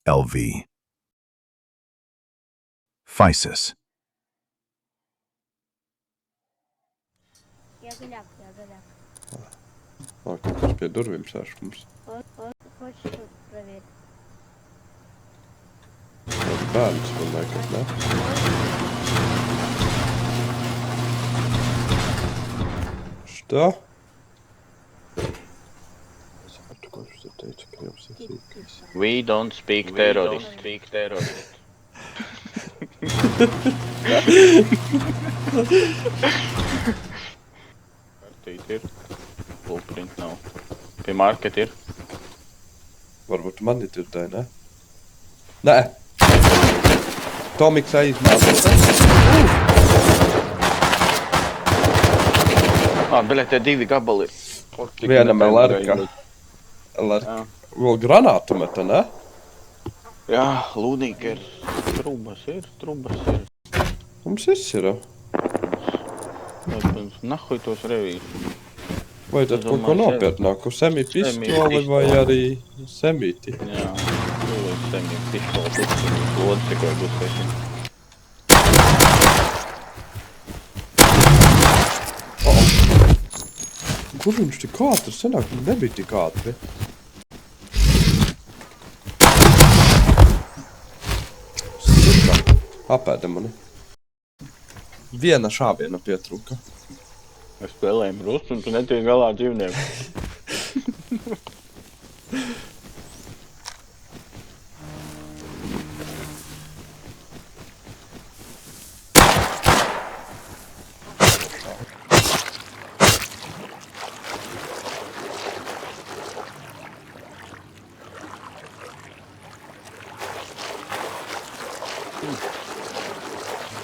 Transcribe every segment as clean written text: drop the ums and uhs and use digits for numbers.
LV. Physis. Kaut kas pie durvīm sēž mums. Bērns man liekas, ne? Что? We don't speak terrorist. Kartīt ir. Blueprint nav. Pie market ir. Varbūt man ir dzirdēja, ne? Nē! Tomiks aizmēs. Beļā, tie 2 gabali. Vienam LRK. Vēl granātu meta, ne? Jā, lūdīgi ir. Trumbas ir. Mums ir. Nahuj tos revīšus. Vai tad kaut ko nopietnāku? Semi-pistoli vai arī semīti? Jā, semi-pistoli. Lodzi tikai būs pēsim. Kur viņš tik ātri? Senāk nebija tik ātri. Sika. Apēda mani. Viena šāviena pietrūka. Mēs spēlējam rustu un tu netiek galā ar dzīvnieku.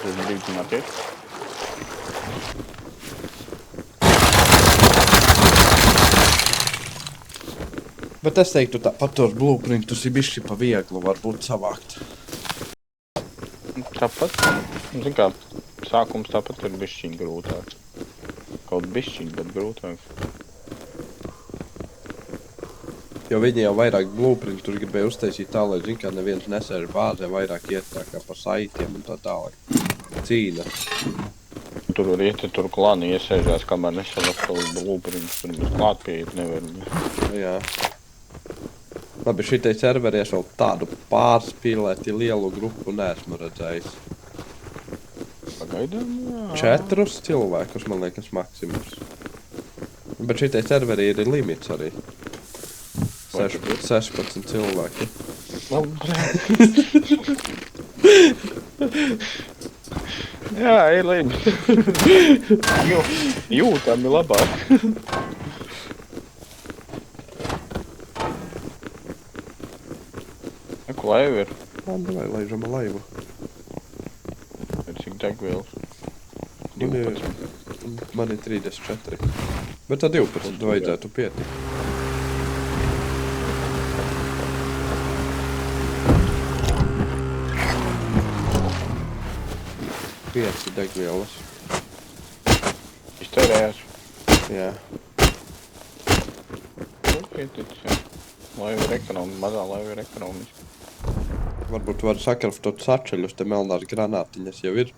Tas brīdis nākiet. Bet es teiktu tāpat tos blueprintus ir bišķi pa vieglu varbūt savākt. Tāpat, zin kā, sākums tāpat ir bišķiņ grūtāk. Kaut bišķiņ, bet grūtāk. Jo viņi jau vairāk blueprintus gribēja uztaisīt tā, lai zin kā neviens nesēž bāzē, vairāk iet tā kā pa saitiem un tā tālāk. Cīna. Tur var iet, tur klāni iesēžās, kamēr nesalas kaut blueprintus, tur mēs klāt pieiet nevar. Jā. Labi, šitai serveri es vēl tādu pārspīlēti lielu grupu neesmu redzējis. Pagaidām, jā. 4 cilvēkus, man liekas, maksimums. Bet šitai serveri ir limits arī. 16 cilvēki. Jā, ir limits. Jūtami labāk. Ko laiva ir? Davai, laižam laivu. Ir cik degvielas? Man ir 34. Bet tā 12 vajadzētu pietikt. Pieci degvielas. Iztērējās. Jā. Pieticis, jā. Laiva ir ekonomiski, mazā laiva ir ekonomiski. Varbūt var sakraftot sačeļus, te melnās granātiņas jau ir.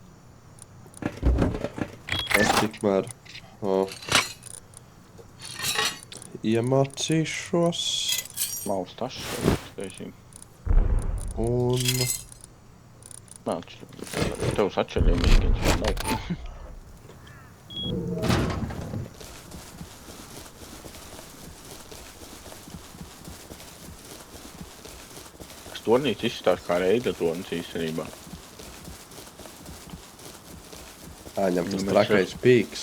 Es tikmēr iemācīšos. Maus tašs, spēsim. Un... Māc, tev sačeļiem izkiņš nav. Tornīts izstāst kā reida tornīts īstenībā. Āņem tas trakais pīks.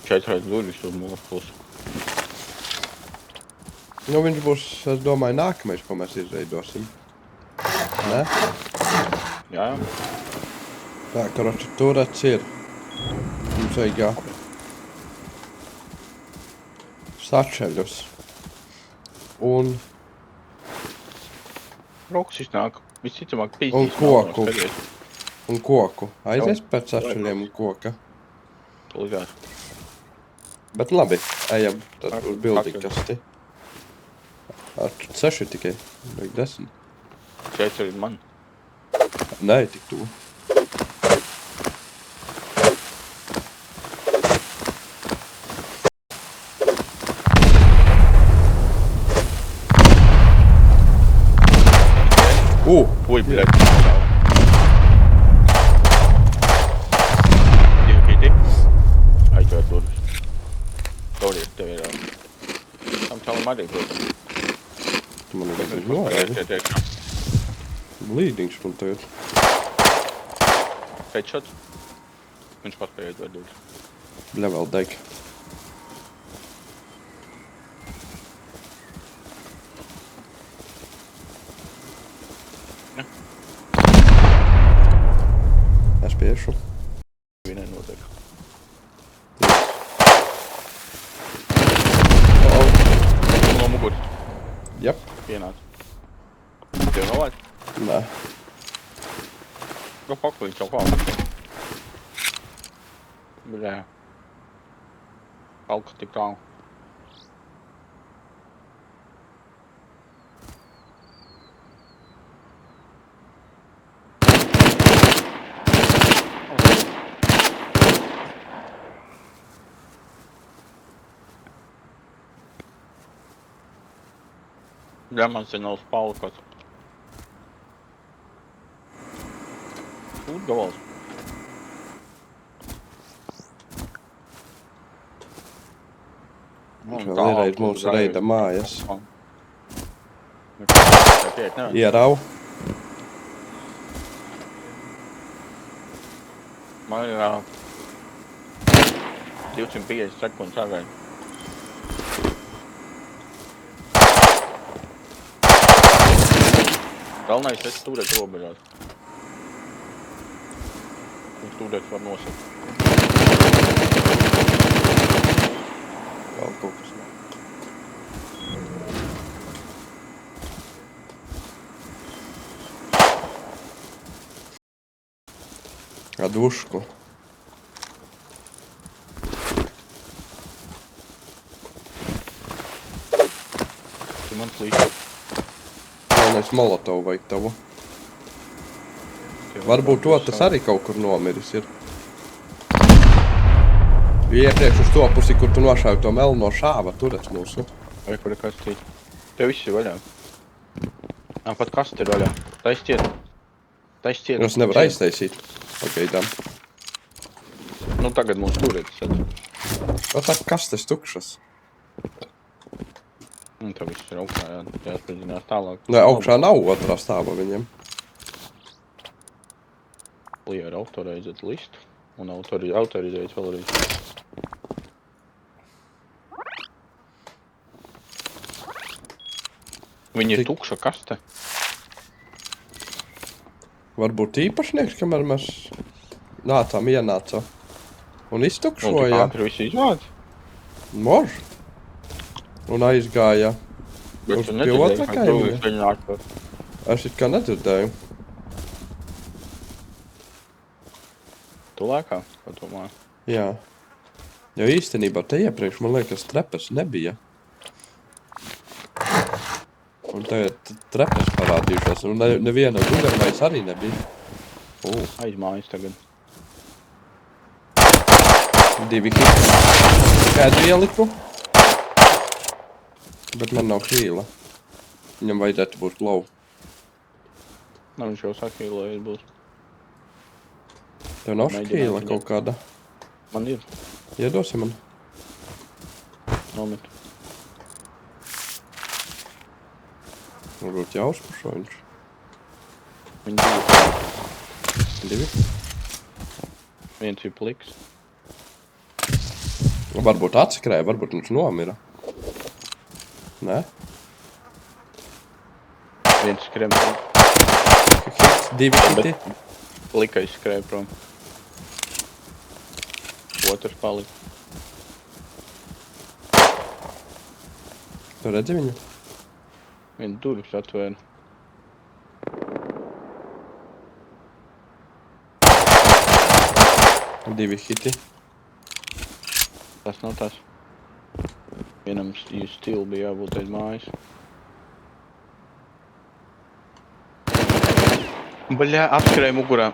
4 durvis uz mūsu pusi. Nu, viņš būs, es domāju, nākamais, ko mēs izveidosim. Ne? Jā. Tā, karoči, turets ir. Mums vajag sačeļus. Un... Roks iznāk, visticamāk pīcis. Un koku. Un koku. Aizies pēc sačeļiem un koka. Tulgās. Bet labi, ejam tad uz building kasti. 6 tikai, vajag 10. Šeit ir man. Nē, tik tu. Ui, bļaļ. Divi kiti. Aizvēr durvis. Sorry, tev ir... Tam čalam arī, protams. Tu man ir noēdi. Blīdiņš man tagad. Headshots. Viņš paspēja aizvēr durvis. Bļa, vēl deg. Es piešu. Vienai notiek. No muguras. Jep. Pienāc. Tev novāc? Nē. Nu, paklīdz jau kādu. Bļā. Kalka tik tālu. Bļā, man se nav spalkot. Būt gavals. Vēl ir mūsu reida mājas. Nevar. Ierau. Man ir 250 sekundes agaid. Galvenais, es stūrēt robežās. Un stūrēt var nosakt. Vēl kaut kas nav. Dušku. Tu man plīši. Galvenais molotovu vajag tavu. Varbūt to tas arī kaut kur nomiris ir. Iepriekš uz to pusi, kur tu nošāvi to melno šāva, turec mūsu. Vai kur ir kastīt? Tev viss ir vaļā. Pat kast ir vaļā. Taisi ciet. Taisi ciet. Es nevaru aiztaisīt. Pagaidām. Nu tagad mums turētas sadz. O tā kastes tukšas. Un tev viss ir augšā, jā. Jāspēdzinās tālāk. Nē, augšā nav otrā stāva viņiem. Lier autorizēt listu. Un autorizēt vēl arī. Viņi ir tukša kaste. Varbūt īpašnieks, kamēr mēs nācām, ienāca. Un Un iztukšoja. ātri visu izvāc. Mož. Un aizgāja. Bet Uz tu pie otra nedzirdēji, ka kaimiņa? drūvis viņu atver. Es it kā nedzirdēju. Tu lēkā, padomā. Jā. Jo īstenībā te iepriekš, man liekas, trepes nebija. Un tagad trepes parādījušās. Un neviena guļamais arī nebija. Aizmājas tagad. 2 hiti. Kādu ieliku. Bet man nav hīla. Viņam vajadzētu būt low. Nu, viņš jau saka, lai būs. Tev nav Mēģināt hīla viņam. kaut kāda? Man ir. Iedosi man. Nomet. Varbūt jāuzpušo viņš. Viņi 2. viens ir pliks. Varbūt atskrēja, varbūt viņš nomira. Nē? Viens skrēm. Hits, 2 hiti. Plikais skrēja prom. Otrs palika. Tu redzi viņu? Viens durvis atvēra. Divi hiti. Tas nav tas. Vienam stili bija jābūt aiz mājas. Bļā, apskrēja mugurā.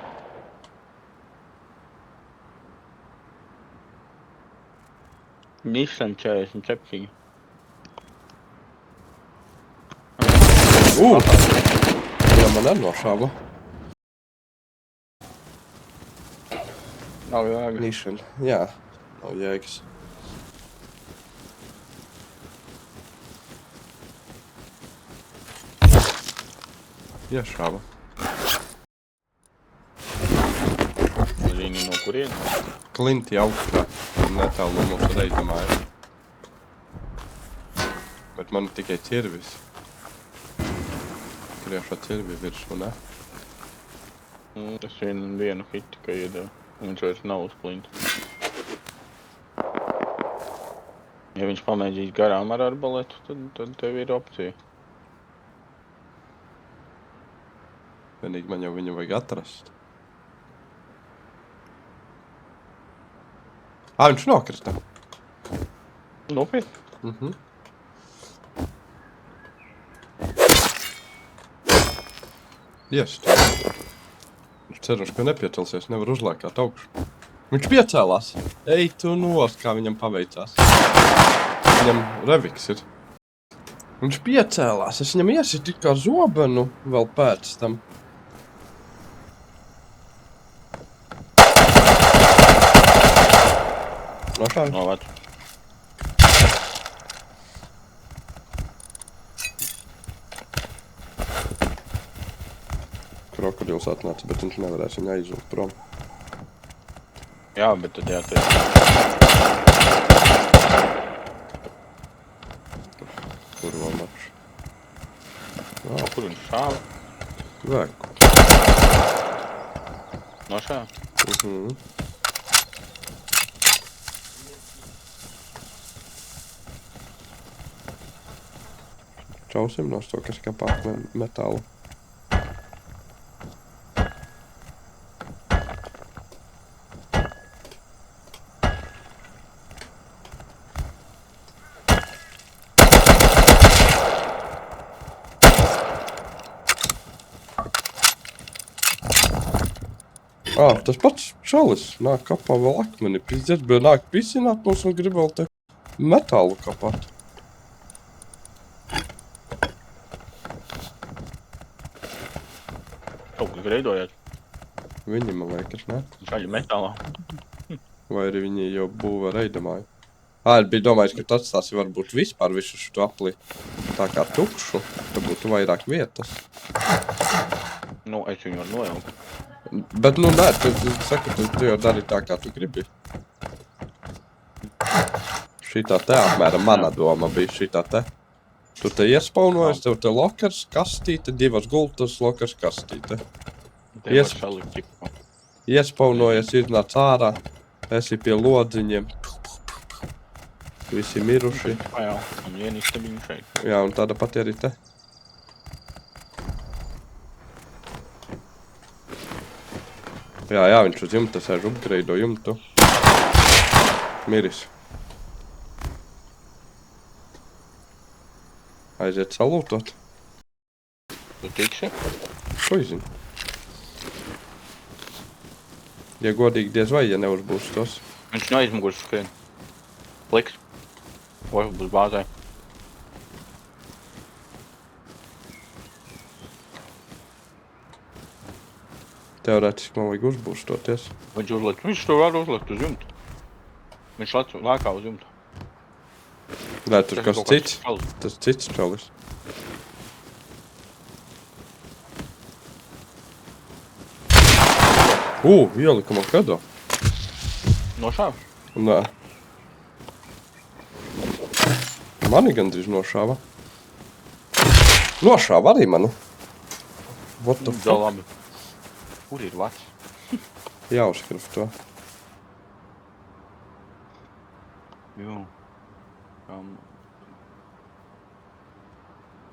Nissan 47. Jā, man nenošāva. Nav jēga. Nissan, jā. Nav jēgas. Iešāva. Zini, no kurienes? Klinti augstā. Netālu no mūsu reidamāja. Bet man tikai ķirvis. Kriešā ķirvi virsmu, ne? Tas vienu hit tikai iedeva. Viņš vairs nav uz klinta. Ja viņš pamēģīs garām ar arbaletu, tad tev ir opcija. Vienīgi man jau viņu vajag atrast. Viņš nokrita. Nopietni? Iest. Es ceru, ka nepiecelsies, nevar uzlēkāt augšu. Viņš piecēlās. Ej, tu nost, kā viņam paveicās. Viņam reviks ir. Viņš piecēlās, es viņam iesitu kā zobenu vēl pēc tam. Nošāvi? Novērt. Krokodils atnāca, bet viņš nevarēs viņu aizūt prom. Jā, bet tad jātiek. Kur vēl marš? Kur viņš šāva? Vēku. Nošāva? Čausim no to, kas kapāt metālu. Tas pats čalis nāk kapā vēl akmeni. Pizdiet, bet nāk pisināt mums un grib vēl te metālu kapāt. Kaut kas greidojāt. Viņi, man liekas, ne? Šaļi metālā. Vai arī viņi jau būvē reidamāju. Bija domājis, ka tas atstāsi varbūt vispār visu šo apli tā kā tukšu, ka būtu vairāk vietas. Nu, es viņu varu nojaukt. Bet, nu, nē, tu saki, tu jau dari tā, kā tu gribi. Šitā te apmēram mana doma bija šitā te. Tu te iespaunojies, tev te lokers, kastīte, 2 gultas, lokers, kastīte. Iespaunojies, iznāc ārā, esi pie lodziņiem. Visi miruši. Jā, un ienistabiņu šeit. Jā, un tāda pati arī te. Jā, viņš uz jumta sēž, upgreido jumtu. Miris. Aiziet salūtot. Tu tiksi? Ko es zinu? Ja godīgi diez vai, ja neuzbūs tos. Viņš no aizmugurs skrien. Pliks. Vai būs bāzē. Teorētiski man vajag uzbūstoties. Viņš to var uzlikt uz jumtu. Viņš lēkā uz jumtu. Nē, tur kas cits. Tas cits čalis. Ielika man kādā. Nošāva? Nē. Mani gandrīz nošāva. Nošāva arī mani. What the fuck? Labi. Kur ir vats? Jāuzkrif to. Jū.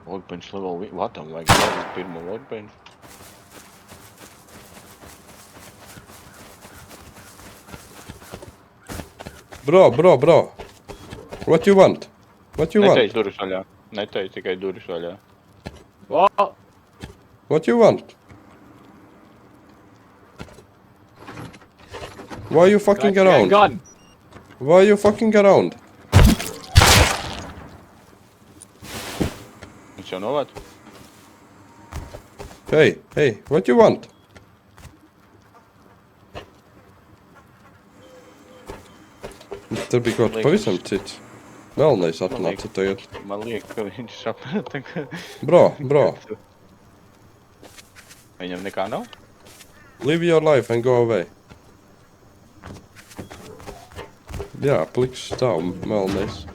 Workbench level vatam vajag pirmo workbench. Bro. What you want? Neteic durvis vaļā. Neteic tikai durvis vaļā. What you want? Why you fucking Got your around? gun. Why you fucking around? Viņš jau novad? Hey, what you want? Tur bija kaut kas pavisam cits. Melnais atnāca tagad. Man liekas, ka viņš saprata, ka... Bro. Viņam nekā nav? Live your life and go away. Jā, pliks stāv melnais.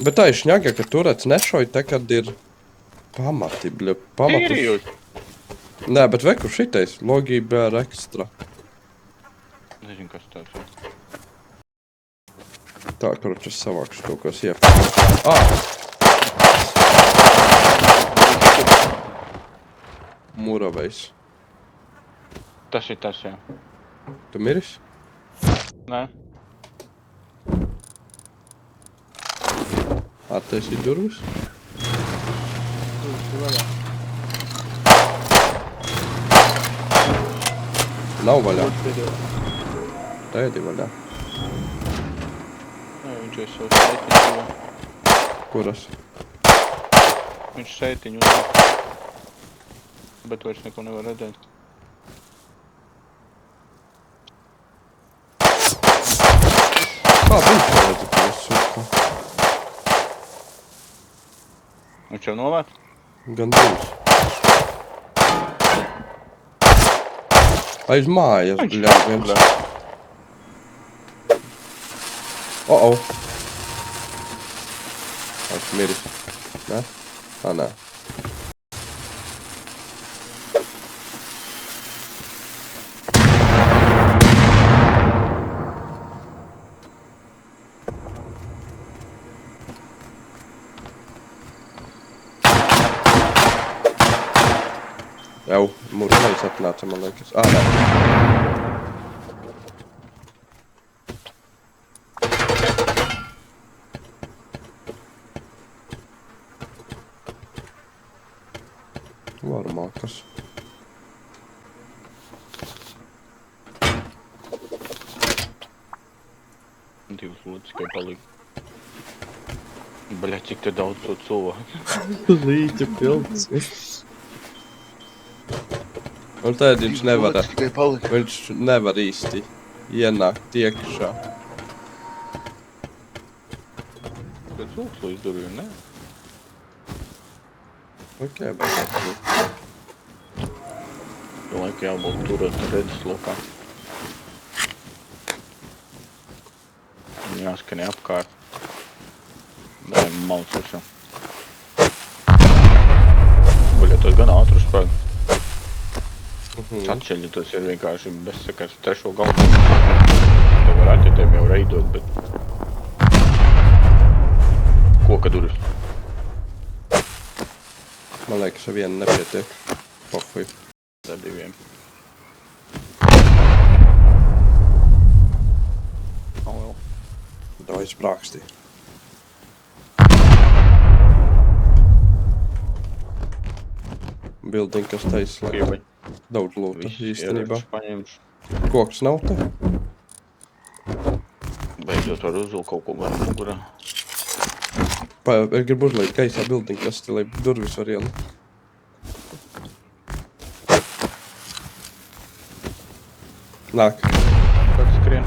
Bet tā ir šņaga, ka turēts nešauj te, kad ir pamati, bļa, pamatus. Tīrijūt. Nē, bet veku šitais, logība ar ekstra. Nezinu, kas tāds ir. Tā, karoči, es savākšu to, ko es iepāku. Muravejs. Tas ir tas, jā. Tu miris? Nē. Attaisīt durvis? Nav vaļā. Tēdi vaļā. Nē, viņš ir savu seitiņu. Kuras? Viņš seitiņu uzliek. Bet vairs neko nevar redzēt. Kā viņš redzi, ka es suku? Viņš jau novērt? Gan divas. Aiz mājas, bļā, viens. Es miris. Nē? Nē. Jau, mūžais atnāca, man liekas. Nē. Varmākas. Divas lodes tikai palika. Bļa, cik te daudz to cilvēku. Līķa pilns. Un tad viņš nevar īsti ienākt iekšā. Pēc lūks līdz durvīm, ne? Ok, bet Laika jābūt turēt redzes lokā. Un jāskanē apkārt. Dai, malus visam. Buļa, tas gan ātri uzspēd. Atšeļi tas ir vienkārši bezsakars trešo galvu. Te var atjetēm jau reidot, bet... Koka durvis. man liekas, ar vienu nepietiek. Pofuj. Ar diviem. Vēl. Davai sprākstī. Building, kas taisa, lai daudz lūta īstenībā. Koks nav te? Beidzot var uzvilkt kaut ko var mugurā. Es gribu uzlikt gaisā building, kas te, lai durvis var ielikt. Nāk. Kāds skrien?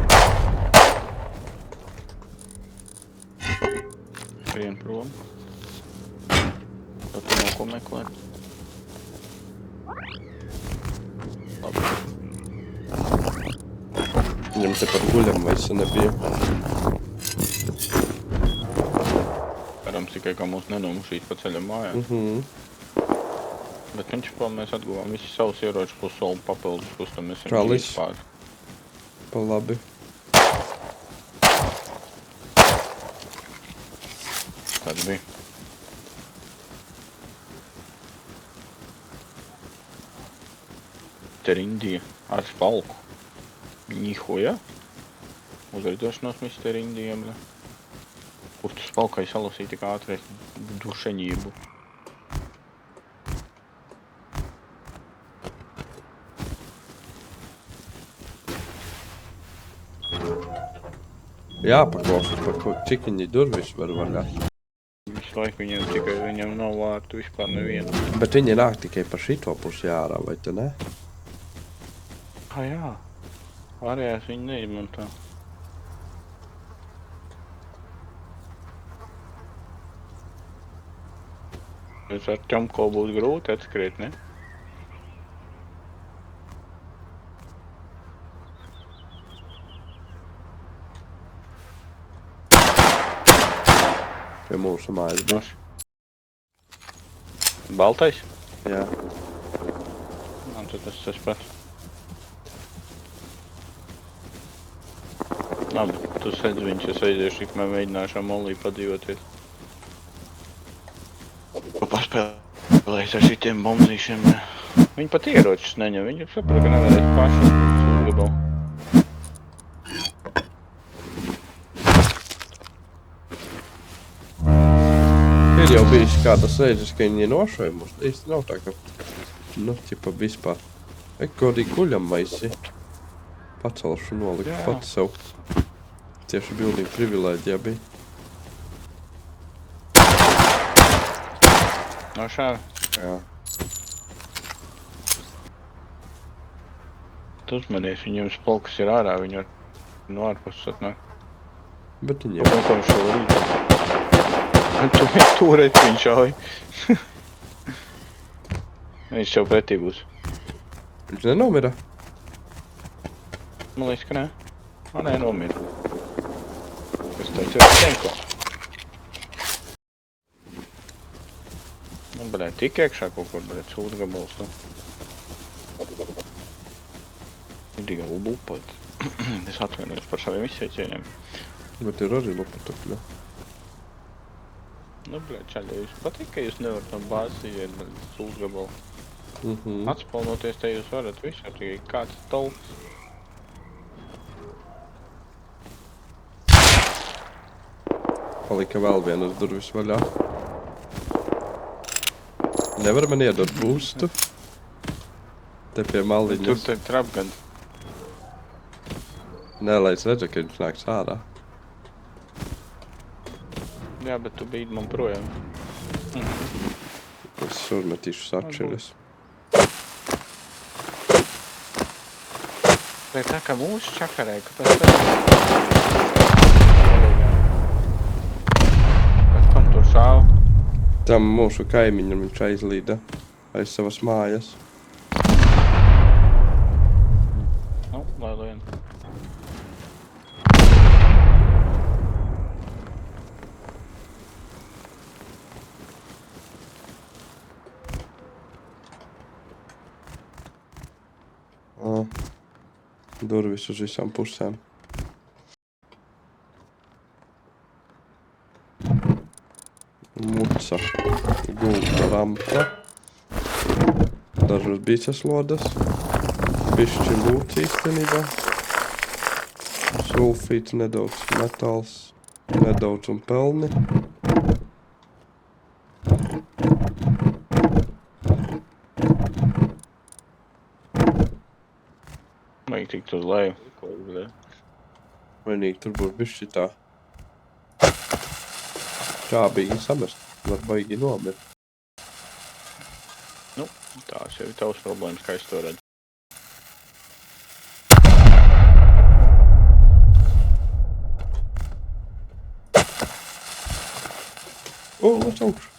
Skrien prom. Tad tu nav ko meklēt. Labi. Viņam te par guļam vairs nebija. Cerams tikai, ka mūs nenomušīs pa ceļam mājā. Bet viņš mēs atguvām visi savus ieročus plus solu papildus, plus tam mēs Čalis. Pa labi. Tāds bija. Terindija ar spalku. Nihuja. Uzveidošanos Mr. Indijam. Kur tu spalkai salasīji tik ātri dušeņību? Jāpaklausās, par ko, cik viņi durvis var vaļā. Visu laiku viņam nav vārtu vispār nevienu. Bet viņi nāk tikai par šito pusi ārā, vai te ne? Jā. Ārējās viņi neizmantā. Es ar ķomko būtu grūti atskriet, ne? Pie mūsu mājas būs. Baltais? Jā. Man tad tas pats. Labi, tu sedz viņš, es aiziešu, tikmēr mēģināšu ar Molī padzīvoties. Paspēlēs ar šitiem bombzīšiem. Viņi pat ieročus neņem, viņi saprot, ka nevarēs paši uzgabalu. Ir jau bijis kādas reizes, ka viņi nošoja mums. Īsti nav tā, ka, ķipa vispār. Godīgi guļam maisi. Pacelšu noliku pats sev. Tieši bildīgi privilēģijā bija. No šāvi? Jā. Tu uzmanies, viņiem spalkas ir ārā, viņi var no ārpuses atnāk. Bet viņi jau. Kaut kā šo līdzi. Tu viņu turēt, viņš šauj. Viņš jau pretī būs. Viņš nenomira? Man liekas, ka nē. Nē, nomira. Es teicu, ar Stenko. Nu, blēt, tik iekšā kaut kur, blēt, sūta gabals. Ir tikai lupat. Es atvainojos par saviem izsveicieniem. Bet ir arī lupatukļa. Nu, blēt, čaļi, jūs patīk, ka jūs nevarat no bāzes iziet, blēt, sūta gabalu. Atspalnoties te jūs varat visu, tikai kāds tauks. Palika vēl vienas durvis vaļā. Nevar man iedot boostu? Te pie maliņas. Tur te trap gan. Nē, lai es redzu, ka viņš nāks ārā. Jā, bet tu bīdi man projām. Es uzmetīšu sačeres. Bet tā kā mūsu čakarē, kāpēc tā? Pēc kam tur šāva? Tam mūsu kaimiņam viņš aizlīda aiz savas mājas. Nu, lai lien. Durvis uz visām pusēm. Muca. Gulta rampa. Dažas bīceslodas. Bišķi lūts īstenībā. Sulfīts, nedaudz metāls. Nedaudz un pelni. Vajag tikt uz leju. Vienīgi tur būs bišķi tā. Čābīgi samest. Var baigi nomirt. Nu, tās jau ir tavs problēmas, kā es to redzu. Lec augšu.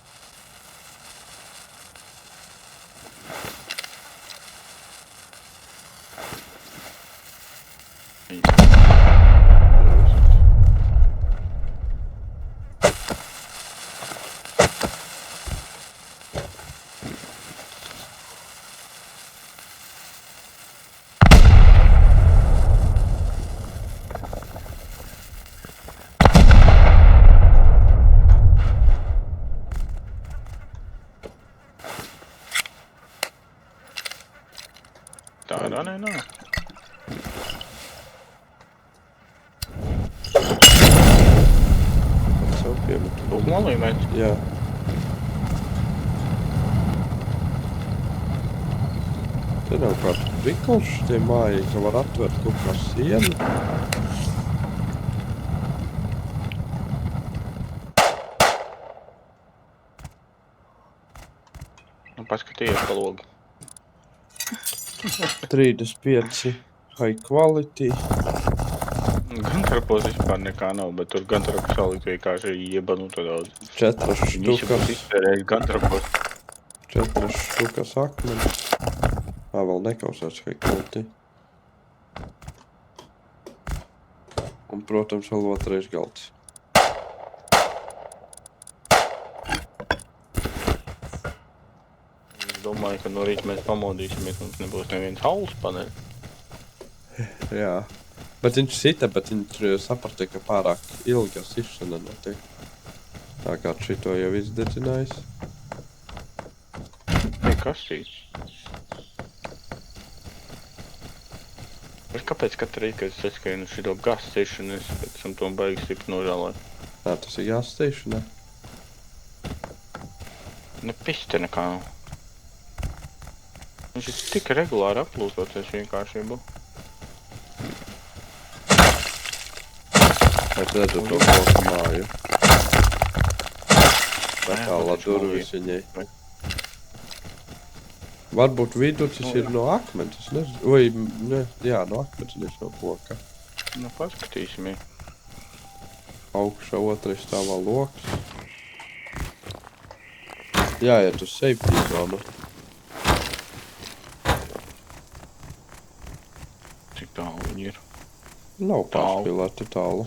Tā nē, nā. Pats sev. Lūkmalī met. Jā. Te nav kāds prikals tie māji, ka var atvērt kaut kā sienu. Un paskatījies pa logu. 35 high quality. Gantarpos vispār nekā nav, bet tur gantarpu salikt vienkārši iebanuta daudz. 4 Visi būs štukas. izpērējis gantarpos. 4 štukas akmeņus. Vēl nekausās high quality. Un, protams, vēl otrais galds. Es domāju, ka no rīta mēs pamodīsimies, mums nebūs neviens saules paneļs. Jā. Bet viņš sita, bet viņš saprata, ka pārāk ilga sišana notiek. Tā kā šito jau izdedzinājis. Kastīts. Bet kāpēc katru reizi, kad es saskrienu šito gas station, es pēc tam to baigi stipri nožēloju? Tā, tas ir gas stationā. Ne piste nekā nav. Viņš ir tik regulāri aplūtoties vienkāršību. Es redzu to kaut māju. Metālā durvis viņai. Varbūt viducis ir no akmens, es nezinu. Vai, ne, jā, no akmens, nevis no koka. Nu, paskatīsimies. Augšā otrais stāvā loks. Jāiet uz safety zonu. Cik tālu viņi ir? Nav Tālu. pārspīlēti tālu.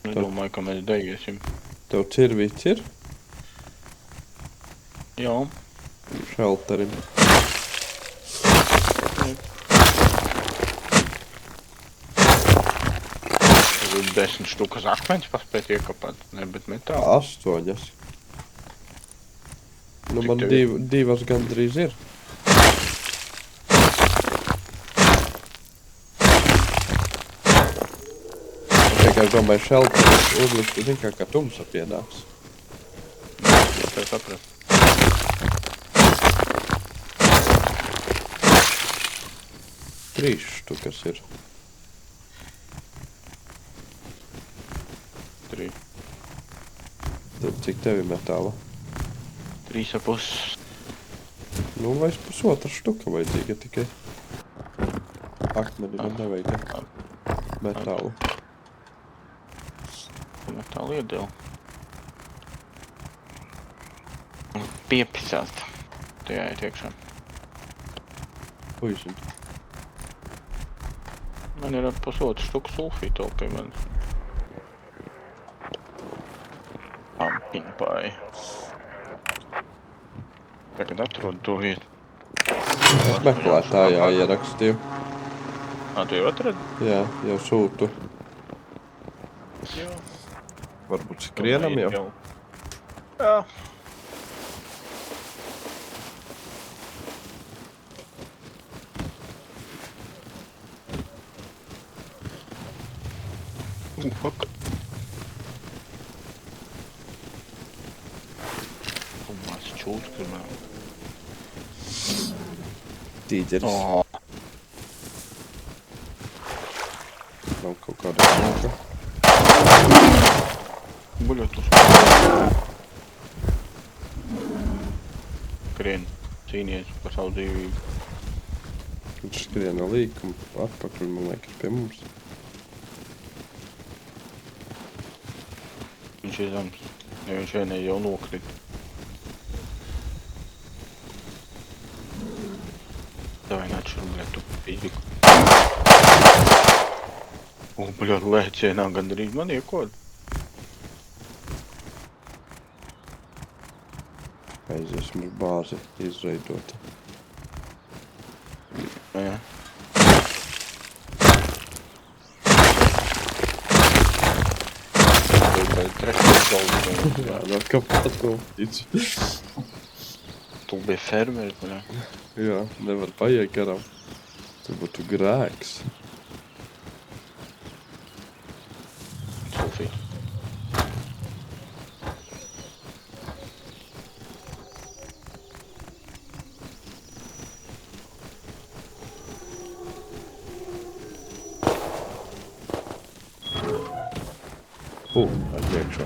Nedomāju, ka mēs deigiesim. Tev cirvīts ir? Jā. Šelterim. Tur ir 10 štukas akmeņus paspēt iekapāt. Ne, bet metālu. 8. Nu, Cik man tev ir? divas gandrīz ir. Tikai es domāju, šelteris uzlikt, zin kā tumsa pienāks. Tā saprast. Trīs štukas ir. 3. Tad cik tev ir metāla? 3,5. Nu, vairs pusotra štuka vajadzīga tikai. Akmeni man nevajag. Metālu. Metālu iedēlu. Piepisās. Tajā iet iekšā. Puisim. Man ir pusotru štuku sulfītu pie manis. Piņpāji. Tagad atrodu to vietu. Es meklētājā ierakstīju. Tu jau atradi? Jā, jau sūtu. Jā. Varbūt skrienam jau. Jā. Fuck. Mās čūts, kur man. Tīģeris. Oh. Nav kaut kāda smoka. Buļot uz. Skrien, cīnies par savu dzīvību. Viņš skriena līkumu atpakaļ, man liekas, pie mums. Viņš ir zems, ja viņš vienai jau nokrit. Davai nāc šur, bļāt, tu pīģiku. Bļāt, lēcienā gandrīz man iekod. Aiziesim uz bāzi izveidota. Jā. Trešais galvas. Jā, nav kāpāt golfīts. Tu biji fermeris, bļā. Jā, nevar paiet garām. Tas būtu grēks. Sulfīt. Aiz iekšā.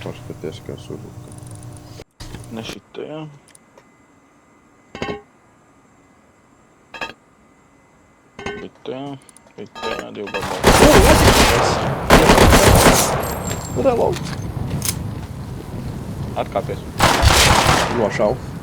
Paskaties, kā suruka. Ne šitajā. Šitajā, 2 gabali. Reload. Atkāpies. Nošaukt.